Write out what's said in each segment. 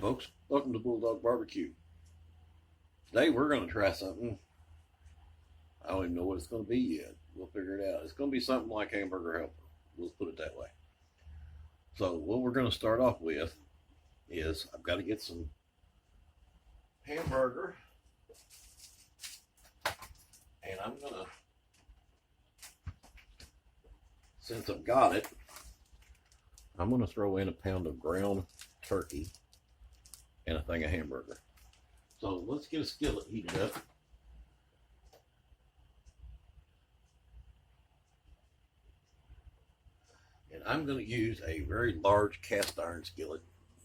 folks, welcome to BullDawg Barbecue. Today we're going to try something. I don't even know what it's going to be yet. We'll figure it out. It's going to be something like hamburger helper. Let's put it that way. So what we're going to start off with is I've got to get some hamburger, and I'm going to, since I've got it, I'm going to throw in a pound of ground turkey and a thing of hamburger. So let's get a skillet heated up. And I'm going to use a very large cast iron skillet.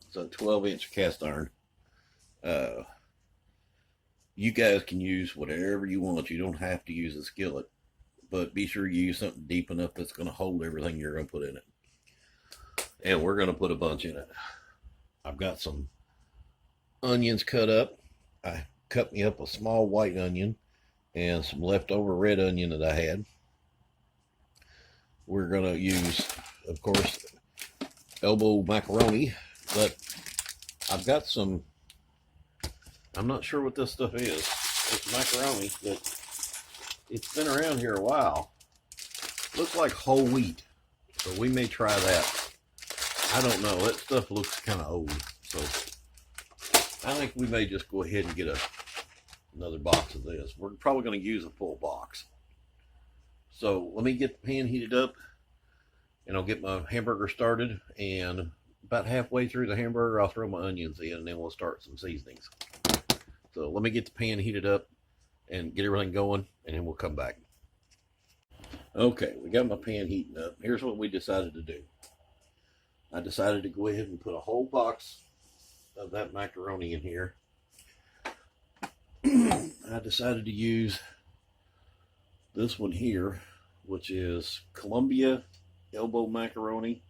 It's a 12-inch cast iron. You guys can use whatever you want. You don't have to use a skillet, but be sure you use something deep enough that's going to hold everything you're going to put in it. And we're going to put a bunch in it. I've got some onions cut up. I cut me up a small white onion and some leftover red onion that I had. We're going to use, of course, elbow macaroni, but I've got some, I'm not sure what this stuff is. It's macaroni, but it's been around here a while. Looks like whole wheat, so we may try that. I don't know, that stuff looks kind of old, so I think we may just go ahead and get another box of this. We're probably going to use a full box. So let me get the pan heated up, and I'll get my hamburger started, and about halfway through the hamburger, I'll throw my onions in, and then we'll start some seasonings. So let me get the pan heated up and get everything going, and then we'll come back. Okay, we got my pan heating up. Here's what we decided to do. I decided to go ahead and put a whole box of that macaroni in here. I decided to use this one here, which is Columbia elbow macaroni.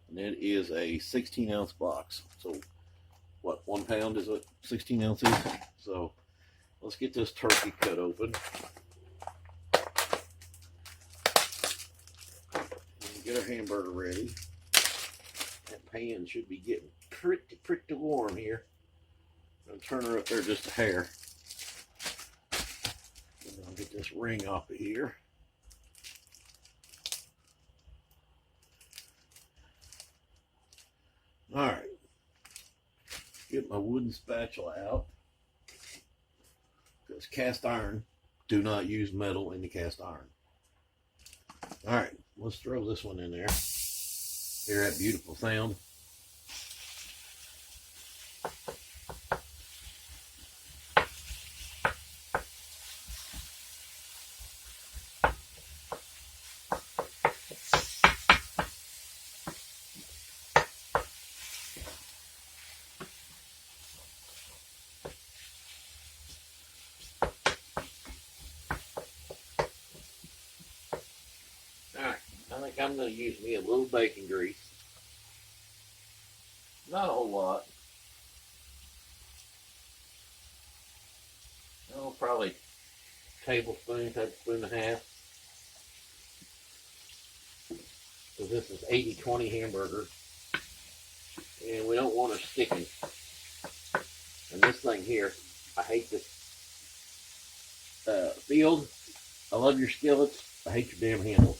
And it is a 16-ounce box. So what, 1 pound is what 16 ounces? So let's get this turkey cut open. Get our hamburger ready. That pan should be getting pretty warm here. I'll turn her up there just a hair. And I'll get this ring off of here. Alright. Get my wooden spatula out. Because cast iron, do not use metal in the cast iron. Alright. Let's throw this one in there. Hear that beautiful sound? I'm going to use me a little bacon grease. Not a whole lot. Oh, probably a tablespoon and a half. So this is 80-20 hamburger. And we don't want her sticking. And this thing here, I hate this field. I love your skillets. I hate your damn handle.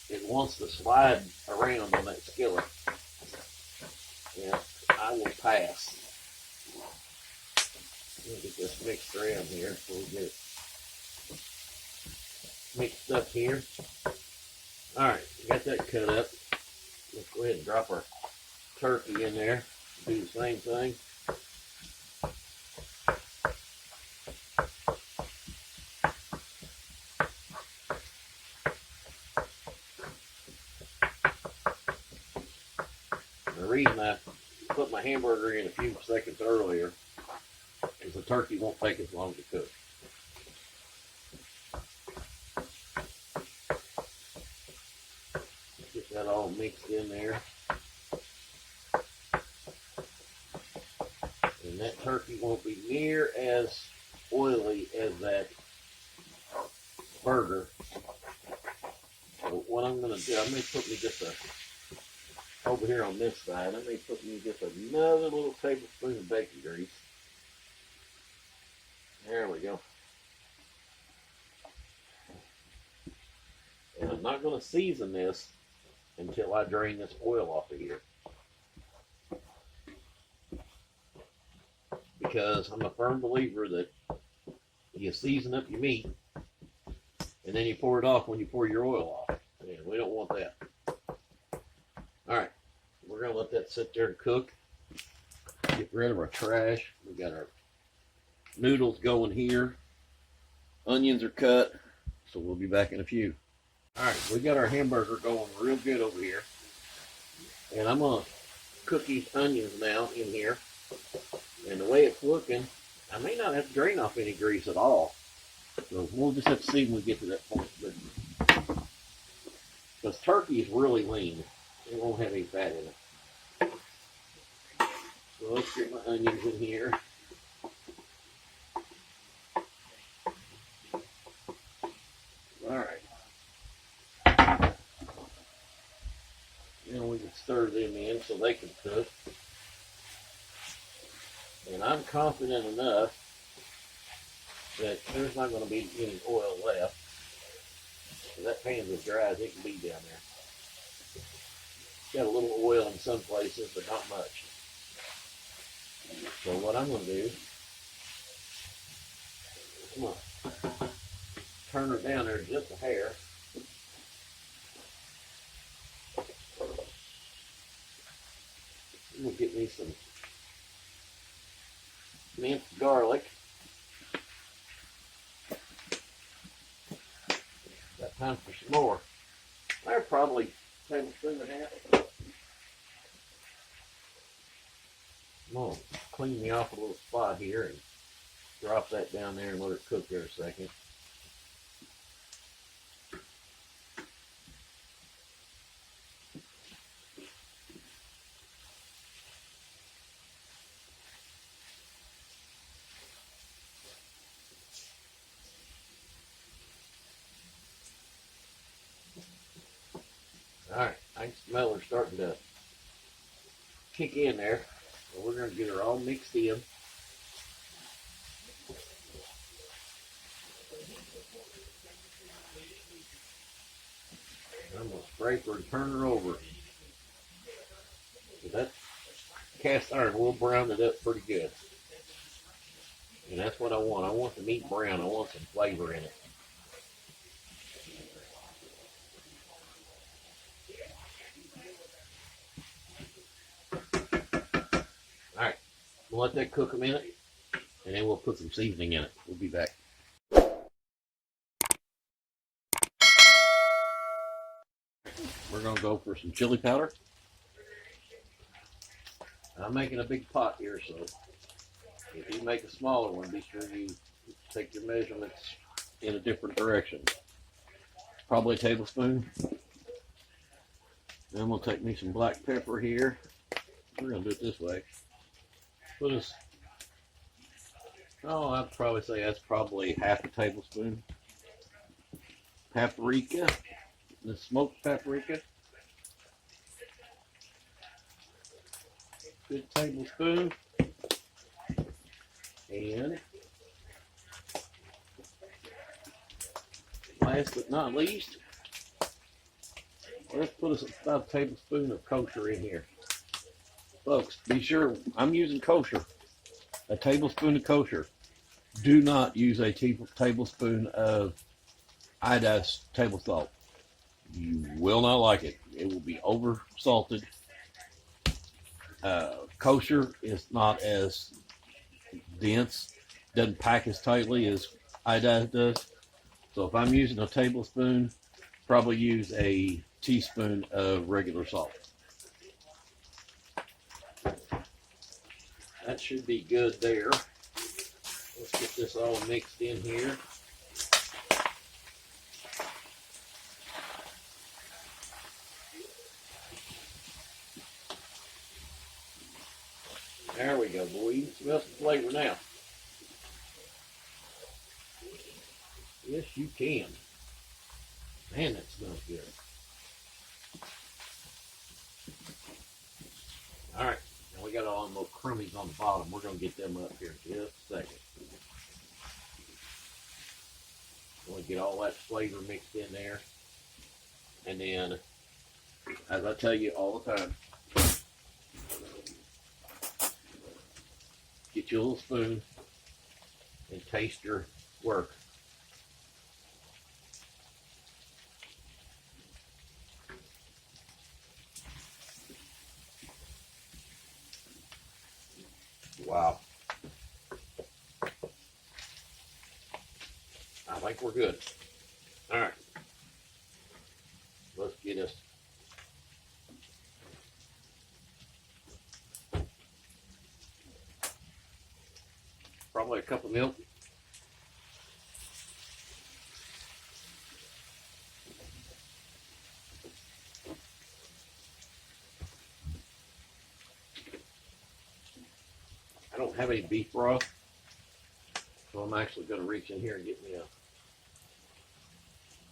It wants to slide around on that skillet. Yeah, I will pass. Let me get this mixed around here so we get it mixed up here. Alright, we got that cut up. Let's go ahead and drop our turkey in there. Do the same thing. The reason I put my hamburger in a few seconds earlier is the turkey won't take as long to cook. Get that all mixed in there. And that turkey won't be near as oily as that burger. So what I'm going to do, I'm me put me just over here on this side, let me put me just another little tablespoon of bacon grease. There we go. And I'm not going to season this until I drain this oil off of here. Because I'm a firm believer that you season up your meat and then you pour it off when you pour your oil off. And we don't want that. Alright, we're going to let that sit there and cook. Get rid of our trash. We got our noodles going here. Onions are cut, so we'll be back in a few. Alright, we got our hamburger going real good over here. And I'm going to cook these onions now in here. And the way it's looking, I may not have to drain off any grease at all. So we'll just have to see when we get to that point. Because turkey is really lean. It won't have any fat in it. So let's get my onions in here. Alright. Then we can stir them in so they can cook. And I'm confident enough that there's not going to be any oil left. So that pan's as dry as it can be down there. Got a little oil in some places, but not much. So what I'm going to do, I'm going to turn her down there just a hair. I'm going to get me some minced garlic. Got time for some more. They're probably a tablespoon and a half. I'm going to clean me off a little spot here and drop that down there and let it cook there a second. Alright, I can smell her starting to kick in there. So we're going to get her all mixed in. I'm going to scrape her and turn her over. So that cast iron will brown it up pretty good. And that's what I want. I want the meat brown. I want some flavor in it. Alright, we'll let that cook a minute, and then we'll put some seasoning in it. We'll be back. We're going to go for some chili powder. I'm making a big pot here, so if you make a smaller one, be sure you take your measurements in a different direction. Probably a tablespoon. Then I'm going to take me some black pepper here. We're going to do it this way. Put us, oh, I'd probably say that's probably half a tablespoon. Paprika, the smoked paprika. Good tablespoon. And last but not least, let's put us about a tablespoon of kosher in here. Folks, be sure, I'm using kosher, a tablespoon of kosher. Do not use a tablespoon of iodized table salt. You will not like it. It will be over salted. Kosher is not as dense, doesn't pack as tightly as iodized does. So if I'm using a tablespoon, probably use a teaspoon of regular salt. That should be good there. Let's get this all mixed in here. There we go, boy. You can smell some flavor now. Yes, you can. Man, that smells good. got all them little crummies on the bottom. We're going to get them up here in just a second. Want to get all that flavor mixed in there. And then, as I tell you all the time, get you a little spoon and taste your work. Wow. I think we're good. All right. Let's get us probably a cup of milk. I don't have any beef broth, so I'm actually going to reach in here and get me a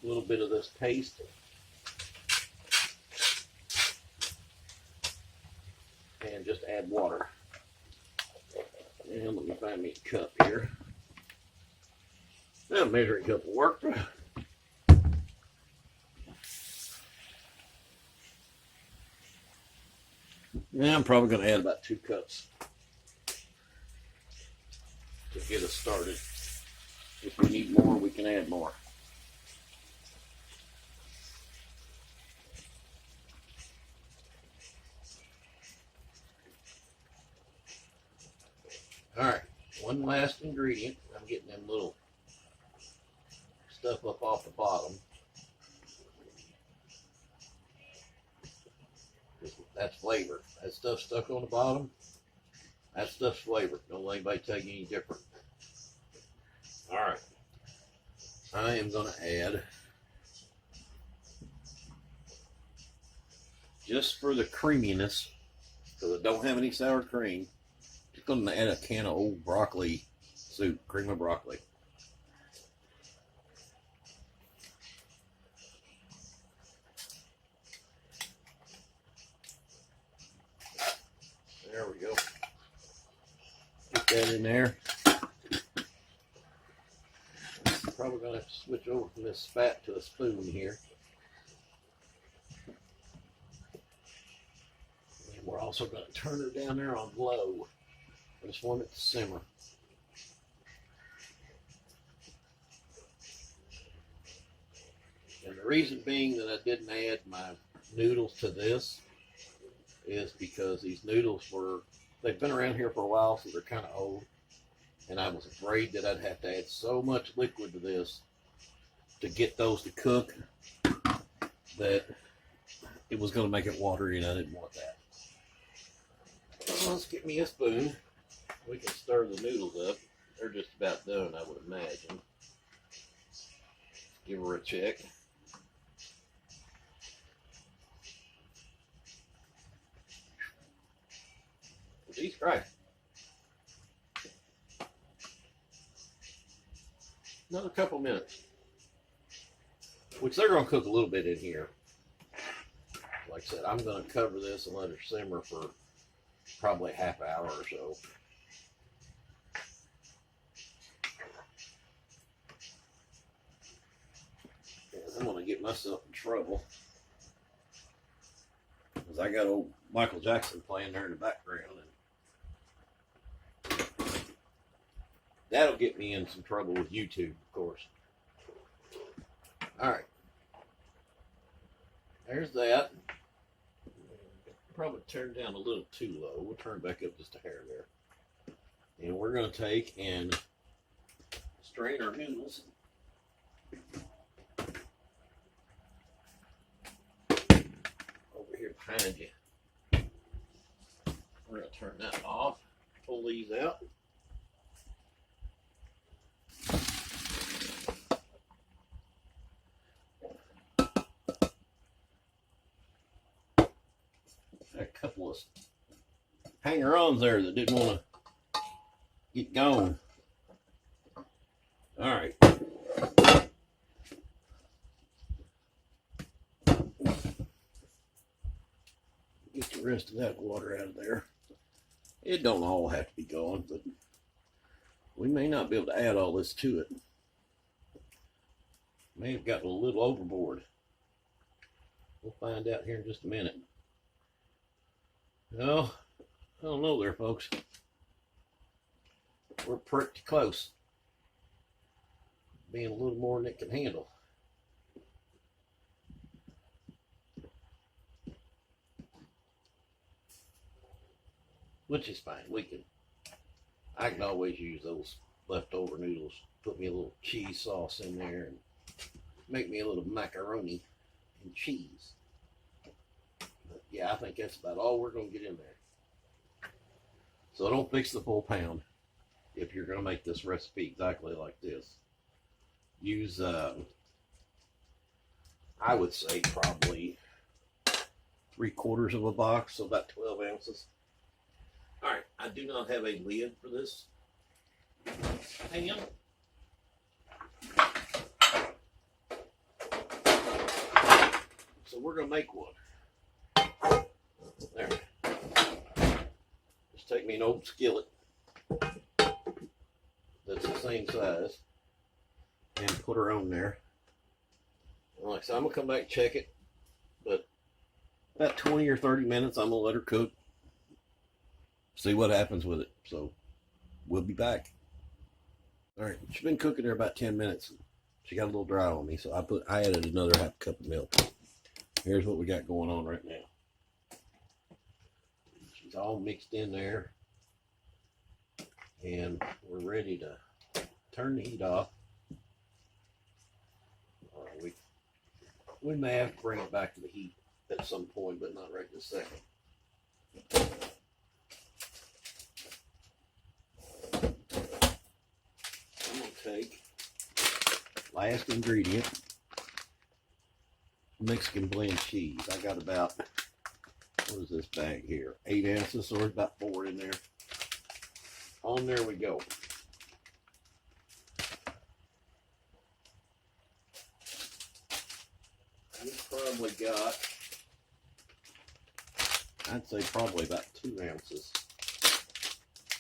little bit of this paste. And just add water. And let me find me a cup here. A measuring cup will work. Yeah, I'm probably going to add about 2 cups to get us started. If we need more, we can add more. All right, one last ingredient. I'm getting them little stuff up off the bottom. That's flavor. That stuff stuck on the bottom, that stuff's flavor. Don't let anybody tell you any different. All right, I am going to add, just for the creaminess, because I don't have any sour cream, just going to add a can of old broccoli soup, cream of broccoli. There we go. Get that in there. Probably going to have to switch over from this spat to a spoon here. And we're also going to turn her down there on low. I just want it to simmer. And the reason being that I didn't add my noodles to this is because these noodles they've been around here for a while, so they're kind of old. And I was afraid that I'd have to add so much liquid to this to get those to cook that it was going to make it watery, and I didn't want that. So let's get me a spoon. We can stir the noodles up. They're just about done, I would imagine. Give her a check. Jesus Christ. Another couple minutes. Which they're going to cook a little bit in here. Like I said, I'm going to cover this and let her simmer for probably a half hour or so. And I'm going to get myself in trouble, because I got old Michael Jackson playing there in the background. And that'll get me in some trouble with YouTube, of course. All right. There's that. Probably turned down a little too low. We'll turn back up just a hair there. And we're going to take and strain our noodles. Over here behind you. We're going to turn that off. Pull these out. A couple of hanger-ons there that didn't want to get gone. All right. Get the rest of that water out of there. It don't all have to be gone, but we may not be able to add all this to it. May have gotten a little overboard. We'll find out here in just a minute. No, I don't know there, folks. We're pretty close. Being a little more than it can handle. Which is fine. I can always use those leftover noodles. Put me a little cheese sauce in there and make me a little macaroni and cheese. But yeah, I think that's about all we're going to get in there. So don't fix the full pound if you're going to make this recipe exactly like this. Use, I would say probably 3/4 of a box, so about 12 ounces. All right, I do not have a lid for this pan. So we're going to make one. There. Just take me an old skillet that's the same size and put her on there. And like I said, I'm going to come back and check it, but about 20 or 30 minutes, I'm going to let her cook. See what happens with it. So we'll be back. All right, she's been cooking there about 10 minutes. She got a little dry on me, so I added another 1/2 cup of milk. Here's what we got going on right now. She's all mixed in there, and we're ready to turn the heat off. We may have to bring it back to the heat at some point, but not right this second. Take last ingredient, Mexican blend cheese. I got about, what is this bag here? 8 ounces, so there's about 4 in there. On there we go. We've probably got, I'd say probably about 2 ounces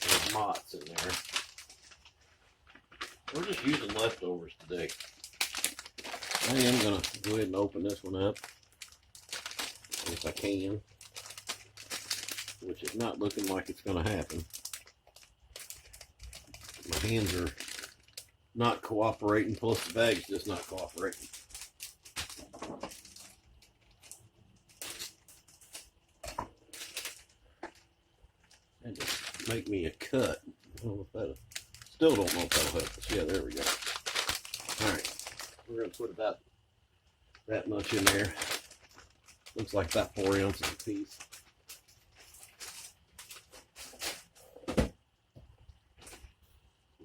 of mozz in there. We're just using leftovers today. I am going to go ahead and open this one up, if I can, which is not looking like it's going to happen. My hands are not cooperating, plus the bag's just not cooperating. And just make me a cut. I don't know if that'll, still don't know if that'll help us. Yeah, there we go. Alright, we're going to put about that much in there. Looks like about 4 ounces a piece.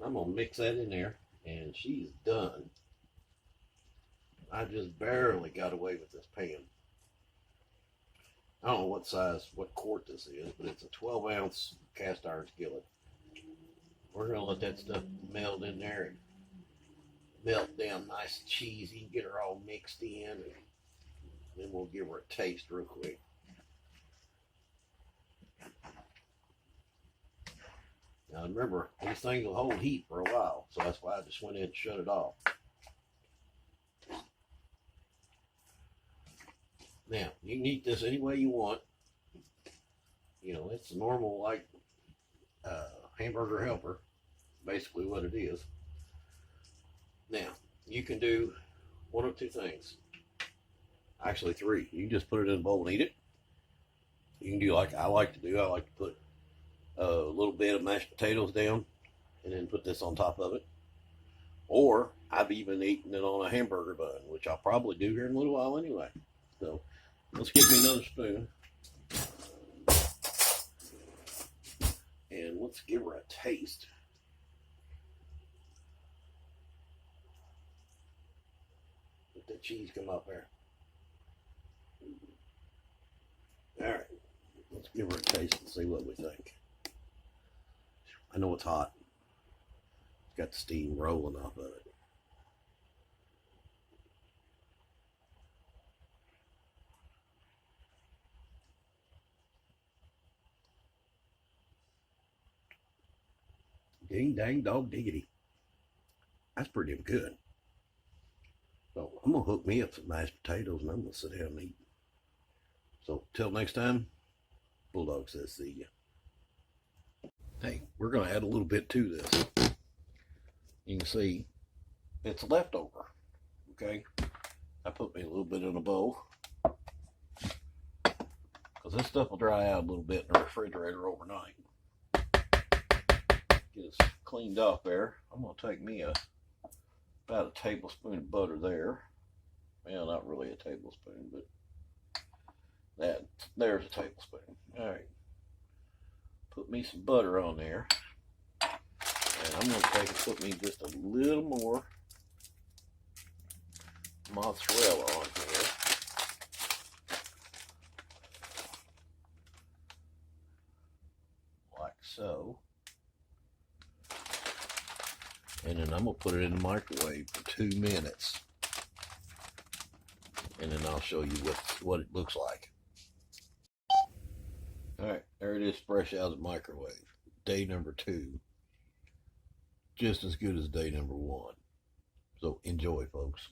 I'm going to mix that in there, and she's done. I just barely got away with this pan. I don't know what size, what quart this is, but it's a 12-ounce cast iron skillet. We're going to let that stuff melt in there and melt down nice and cheesy, get her all mixed in, and then we'll give her a taste real quick. Now remember, these things will hold heat for a while, so that's why I just went in and shut it off. Now, you can eat this any way you want. You know, it's a normal, like, hamburger helper, basically what it is. Now, you can do one of two things. Actually, 3. You can just put it in a bowl and eat it. You can do like I like to do. I like to put a little bit of mashed potatoes down and then put this on top of it. Or I've even eaten it on a hamburger bun, which I'll probably do here in a little while anyway. So let's get me another spoon. And let's give her a taste. Let the cheese come up there. Alright, let's give her a taste and see what we think. I know it's hot. It's got the steam rolling off of it. Ding dang dog diggity. That's pretty damn good. So I'm gonna hook me up some mashed potatoes and I'm gonna sit down and eat. So till next time, BullDawg says see ya. Hey, we're gonna add a little bit to this. You can see it's leftover. Okay, I put me a little bit in a bowl because this stuff will dry out a little bit in the refrigerator overnight. Get it cleaned off there. I'm gonna take me about a tablespoon of butter there. Well, not really a tablespoon, but there's a tablespoon. All right, put me some butter on there, and I'm gonna put me just a little more mozzarella on here. Like so. And then I'm going to put it in the microwave for 2 minutes. And then I'll show you what it looks like. Alright, there it is, fresh out of the microwave. Day number 2. Just as good as day number 1. So enjoy, folks.